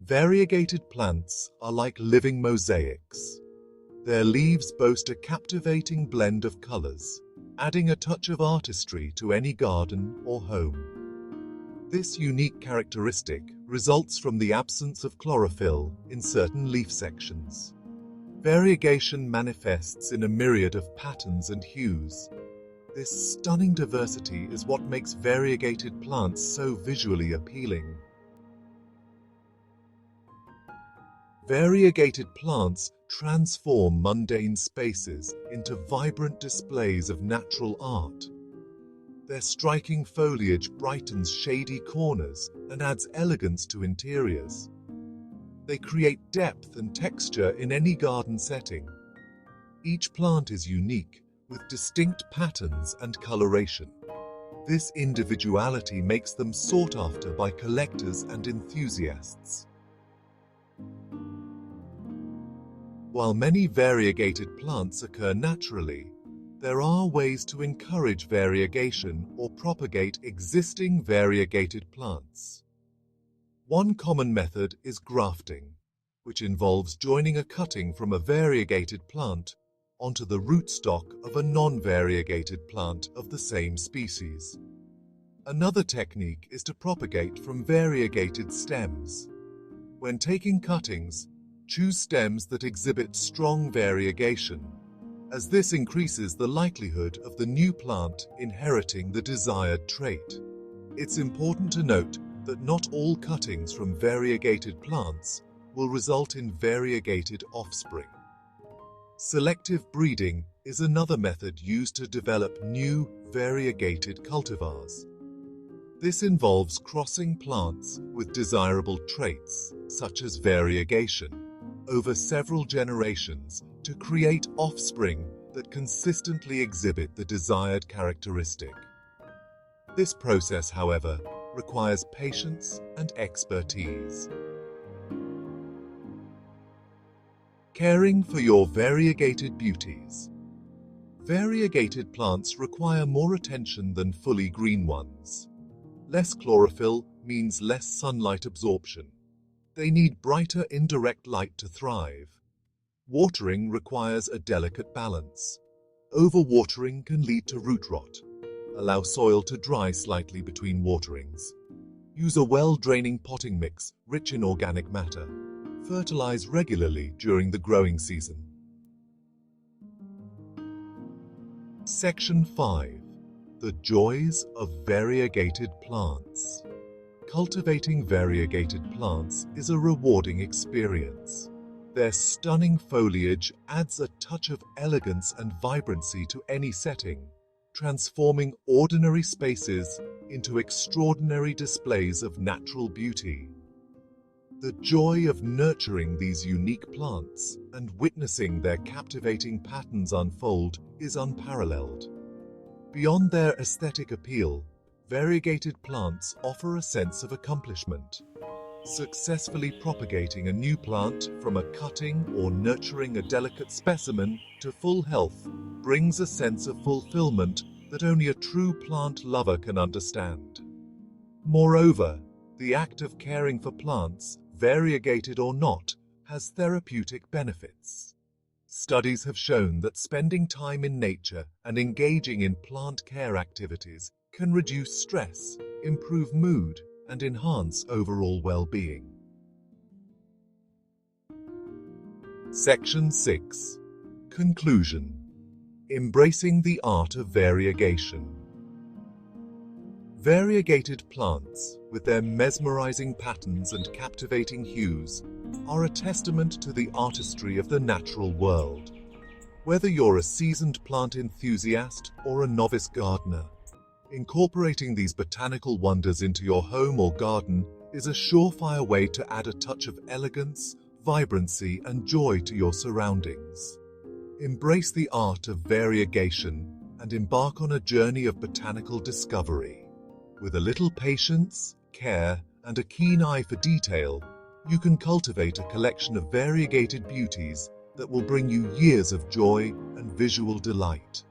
Variegated plants are like living mosaics. Their leaves boast a captivating blend of colors, adding a touch of artistry to any garden or home. This unique characteristic results from the absence of chlorophyll in certain leaf sections. Variegation manifests in a myriad of patterns and hues. This stunning diversity is what makes variegated plants so visually appealing. Variegated plants transform mundane spaces into vibrant displays of natural art. Their striking foliage brightens shady corners and adds elegance to interiors. They create depth and texture in any garden setting. Each plant is unique, with distinct patterns and coloration. This individuality makes them sought after by collectors and enthusiasts. While many variegated plants occur naturally, there are ways to encourage variegation or propagate existing variegated plants. One common method is grafting, which involves joining a cutting from a variegated plant onto the rootstock of a non-variegated plant of the same species. Another technique is to propagate from variegated stems. When taking cuttings, choose stems that exhibit strong variegation, as this increases the likelihood of the new plant inheriting the desired trait. It's important to note that not all cuttings from variegated plants will result in variegated offspring. Selective breeding is another method used to develop new variegated cultivars. This involves crossing plants with desirable traits, such as variegation, over several generations to create offspring that consistently exhibit the desired characteristic. This process, however, requires patience and expertise. Caring for your variegated beauties. Variegated plants require more attention than fully green ones. Less chlorophyll means less sunlight absorption. They need brighter indirect light to thrive. Watering requires a delicate balance. Overwatering can lead to root rot. Allow soil to dry slightly between waterings. Use a well-draining potting mix rich in organic matter. Fertilize regularly during the growing season. Section 5. The joys of variegated plants. Cultivating variegated plants is a rewarding experience. Their stunning foliage adds a touch of elegance and vibrancy to any setting, transforming ordinary spaces into extraordinary displays of natural beauty. The joy of nurturing these unique plants and witnessing their captivating patterns unfold is unparalleled. Beyond their aesthetic appeal, variegated plants offer a sense of accomplishment. Successfully propagating a new plant from a cutting or nurturing a delicate specimen to full health brings a sense of fulfillment that only a true plant lover can understand. Moreover, the act of caring for plants, variegated or not, has therapeutic benefits. Studies have shown that spending time in nature and engaging in plant care activities can reduce stress, improve mood, and enhance overall well-being. Section 6. Conclusion. Embracing the art of variegation. Variegated plants, with their mesmerizing patterns and captivating hues, are a testament to the artistry of the natural world. Whether you're a seasoned plant enthusiast or a novice gardener, incorporating these botanical wonders into your home or garden is a surefire way to add a touch of elegance, vibrancy, and joy to your surroundings. Embrace the art of variegation and embark on a journey of botanical discovery. With a little patience, care, and a keen eye for detail, you can cultivate a collection of variegated beauties that will bring you years of joy and visual delight.